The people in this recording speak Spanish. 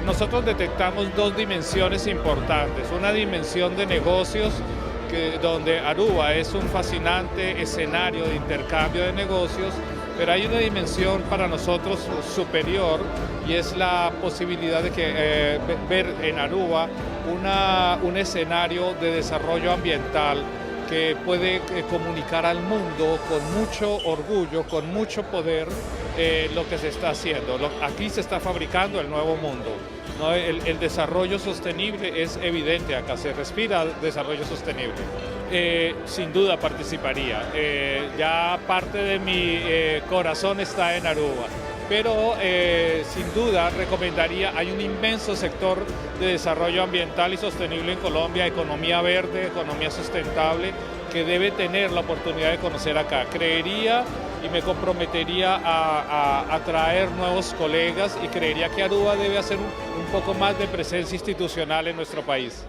nosotros detectamos dos dimensiones importantes. Una dimensión de negocios, donde Aruba es un fascinante escenario de intercambio de negocios, pero hay una dimensión para nosotros superior y es la posibilidad de ver en Aruba un escenario de desarrollo ambiental que puede comunicar al mundo con mucho orgullo, con mucho poder, lo que se está haciendo. Aquí se está fabricando el nuevo mundo, ¿no? El desarrollo sostenible es evidente acá, se respira desarrollo sostenible. Sin duda participaría. Ya parte de mi corazón está en Aruba, pero sin duda recomendaría, hay un inmenso sector de desarrollo ambiental y sostenible en Colombia, economía verde, economía sustentable, que debe tener la oportunidad de conocer acá. Creería y me comprometería a traer nuevos colegas y creería que Aruba debe hacer un poco más de presencia institucional en nuestro país.